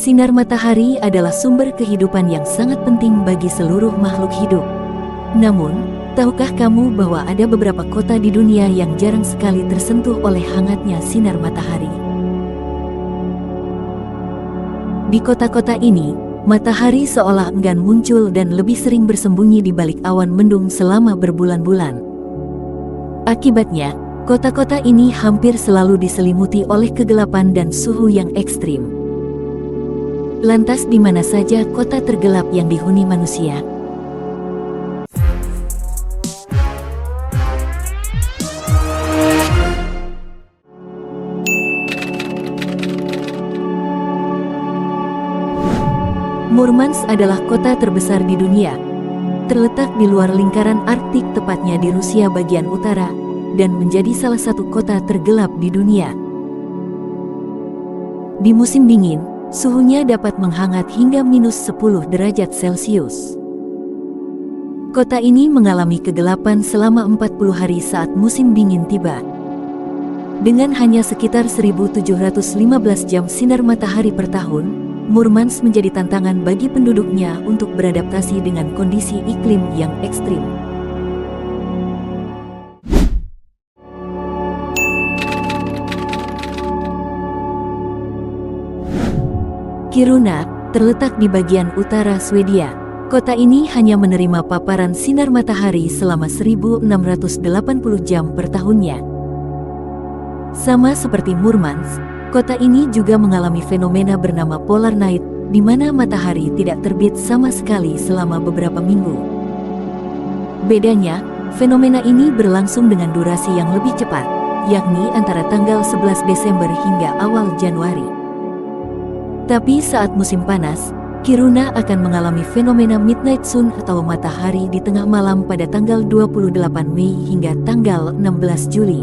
Sinar matahari adalah sumber kehidupan yang sangat penting bagi seluruh makhluk hidup. Namun, tahukah kamu bahwa ada beberapa kota di dunia yang jarang sekali tersentuh oleh hangatnya sinar matahari? Di kota-kota ini, matahari seolah enggan muncul dan lebih sering bersembunyi di balik awan mendung selama berbulan-bulan. Akibatnya, kota-kota ini hampir selalu diselimuti oleh kegelapan dan suhu yang ekstrim. Lantas di mana saja kota tergelap yang dihuni manusia? Murmansk adalah kota terbesar di dunia. Terletak di luar lingkaran Arktik, tepatnya di Rusia bagian utara, dan menjadi salah satu kota tergelap di dunia. Di musim dingin, suhunya dapat menghangat hingga -10 derajat Celcius. Kota ini mengalami kegelapan selama 40 hari saat musim dingin tiba. Dengan hanya sekitar 1715 jam sinar matahari per tahun, Murmansk menjadi tantangan bagi penduduknya untuk beradaptasi dengan kondisi iklim yang ekstrim. Kiruna, terletak di bagian utara Swedia. Kota ini hanya menerima paparan sinar matahari selama 1680 jam per tahunnya. Sama seperti Murmansk, kota ini juga mengalami fenomena bernama polar night, di mana matahari tidak terbit sama sekali selama beberapa minggu. Bedanya, fenomena ini berlangsung dengan durasi yang lebih cepat, yakni antara tanggal 11 Desember hingga awal Januari. Tapi saat musim panas, Kiruna akan mengalami fenomena midnight sun atau matahari di tengah malam pada tanggal 28 Mei hingga tanggal 16 Juli.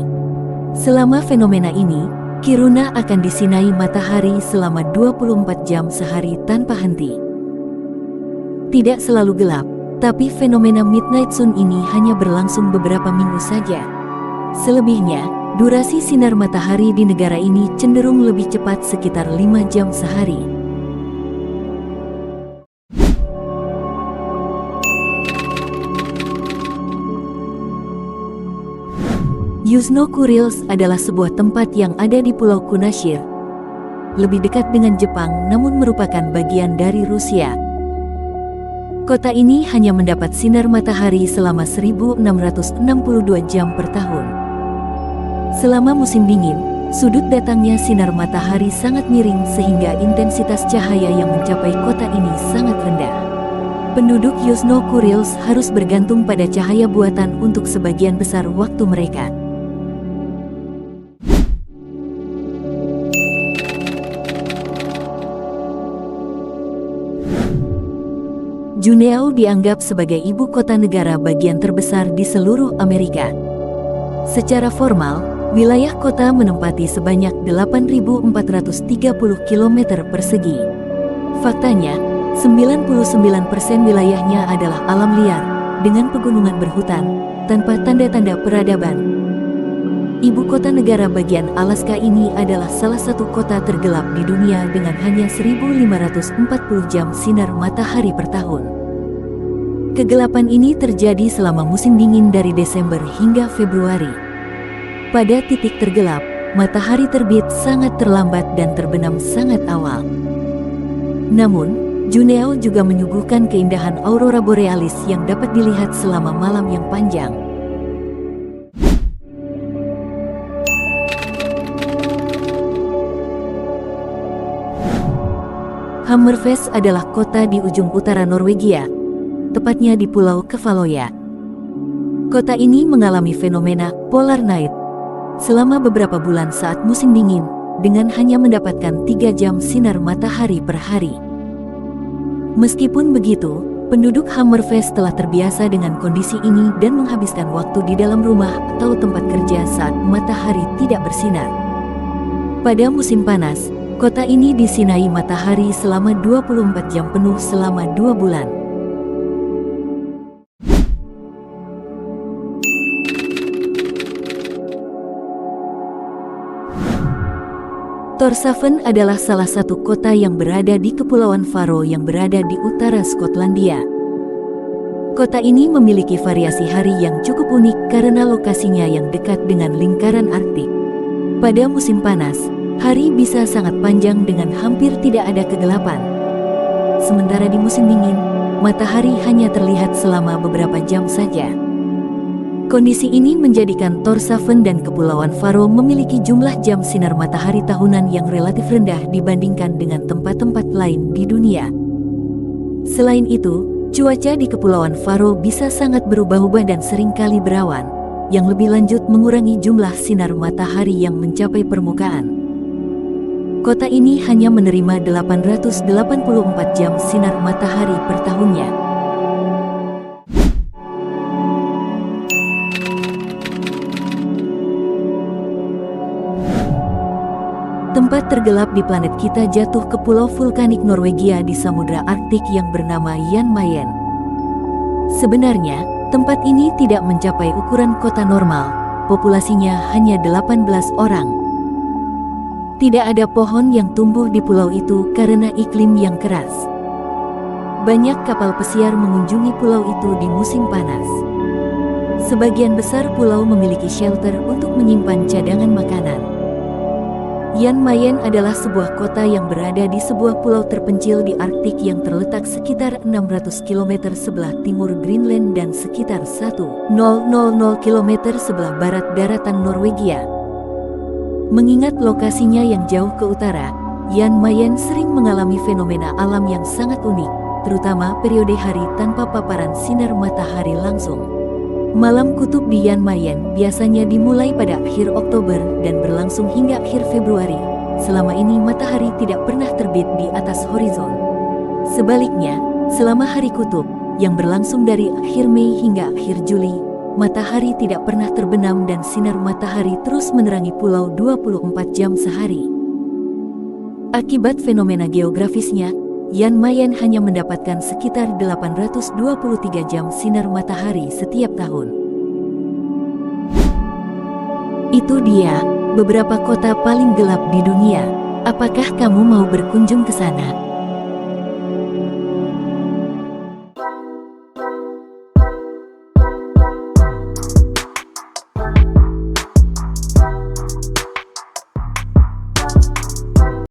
Selama fenomena ini, Kiruna akan disinai matahari selama 24 jam sehari tanpa henti. Tidak selalu gelap, tapi fenomena midnight sun ini hanya berlangsung beberapa minggu saja. Selebihnya, durasi sinar matahari di negara ini cenderung lebih cepat, sekitar 5 jam sehari. Yuzhno-Kurilsk adalah sebuah tempat yang ada di Pulau Kunashir, lebih dekat dengan Jepang namun merupakan bagian dari Rusia. Kota ini hanya mendapat sinar matahari selama 1662 jam per tahun. Selama musim dingin, sudut datangnya sinar matahari sangat miring sehingga intensitas cahaya yang mencapai kota ini sangat rendah. Penduduk Yuzhno-Kurilsk harus bergantung pada cahaya buatan untuk sebagian besar waktu mereka. Juneau dianggap sebagai ibu kota negara bagian terbesar di seluruh Amerika. Secara formal, wilayah kota menempati sebanyak 8.430 km persegi. Faktanya, 99% wilayahnya adalah alam liar, dengan pegunungan berhutan, tanpa tanda-tanda peradaban. Ibu kota negara bagian Alaska ini adalah salah satu kota tergelap di dunia dengan hanya 1.540 jam sinar matahari per tahun. Kegelapan ini terjadi selama musim dingin dari Desember hingga Februari. Pada titik tergelap, matahari terbit sangat terlambat dan terbenam sangat awal. Namun, Juneau juga menyuguhkan keindahan aurora borealis yang dapat dilihat selama malam yang panjang. Hammerfest adalah kota di ujung utara Norwegia, tepatnya di Pulau Kefaloya. Kota ini mengalami fenomena polar night selama beberapa bulan saat musim dingin, dengan hanya mendapatkan 3 jam sinar matahari per hari. Meskipun begitu, penduduk Hammerfest telah terbiasa dengan kondisi ini dan menghabiskan waktu di dalam rumah atau tempat kerja saat matahari tidak bersinar. Pada musim panas, kota ini disinai matahari selama 24 jam penuh selama 2 bulan. Tórshavn adalah salah satu kota yang berada di Kepulauan Faroe yang berada di utara Skotlandia. Kota ini memiliki variasi hari yang cukup unik karena lokasinya yang dekat dengan lingkaran Arktik. Pada musim panas, hari bisa sangat panjang dengan hampir tidak ada kegelapan. Sementara di musim dingin, matahari hanya terlihat selama beberapa jam saja. Kondisi ini menjadikan Tórshavn dan Kepulauan Faroe memiliki jumlah jam sinar matahari tahunan yang relatif rendah dibandingkan dengan tempat-tempat lain di dunia. Selain itu, cuaca di Kepulauan Faroe bisa sangat berubah-ubah dan seringkali berawan, yang lebih lanjut mengurangi jumlah sinar matahari yang mencapai permukaan. Kota ini hanya menerima 884 jam sinar matahari per tahunnya. Tempat tergelap di planet kita jatuh ke pulau vulkanik Norwegia di Samudra Arktik yang bernama Jan Mayen. Sebenarnya, tempat ini tidak mencapai ukuran kota normal, populasinya hanya 18 orang. Tidak ada pohon yang tumbuh di pulau itu karena iklim yang keras. Banyak kapal pesiar mengunjungi pulau itu di musim panas. Sebagian besar pulau memiliki shelter untuk menyimpan cadangan makanan. Jan Mayen adalah sebuah kota yang berada di sebuah pulau terpencil di Arktik yang terletak sekitar 600 km sebelah timur Greenland dan sekitar 1,000 km sebelah barat daratan Norwegia. Mengingat lokasinya yang jauh ke utara, Jan Mayen sering mengalami fenomena alam yang sangat unik, terutama periode hari tanpa paparan sinar matahari langsung. Malam kutub di Jan Mayen biasanya dimulai pada akhir Oktober dan berlangsung hingga akhir Februari. Selama ini matahari tidak pernah terbit di atas horizon. Sebaliknya, selama hari kutub, yang berlangsung dari akhir Mei hingga akhir Juli, matahari tidak pernah terbenam dan sinar matahari terus menerangi pulau 24 jam sehari. Akibat fenomena geografisnya, Jan Mayen hanya mendapatkan sekitar 823 jam sinar matahari setiap tahun. Itu dia beberapa kota paling gelap di dunia. Apakah kamu mau berkunjung ke sana?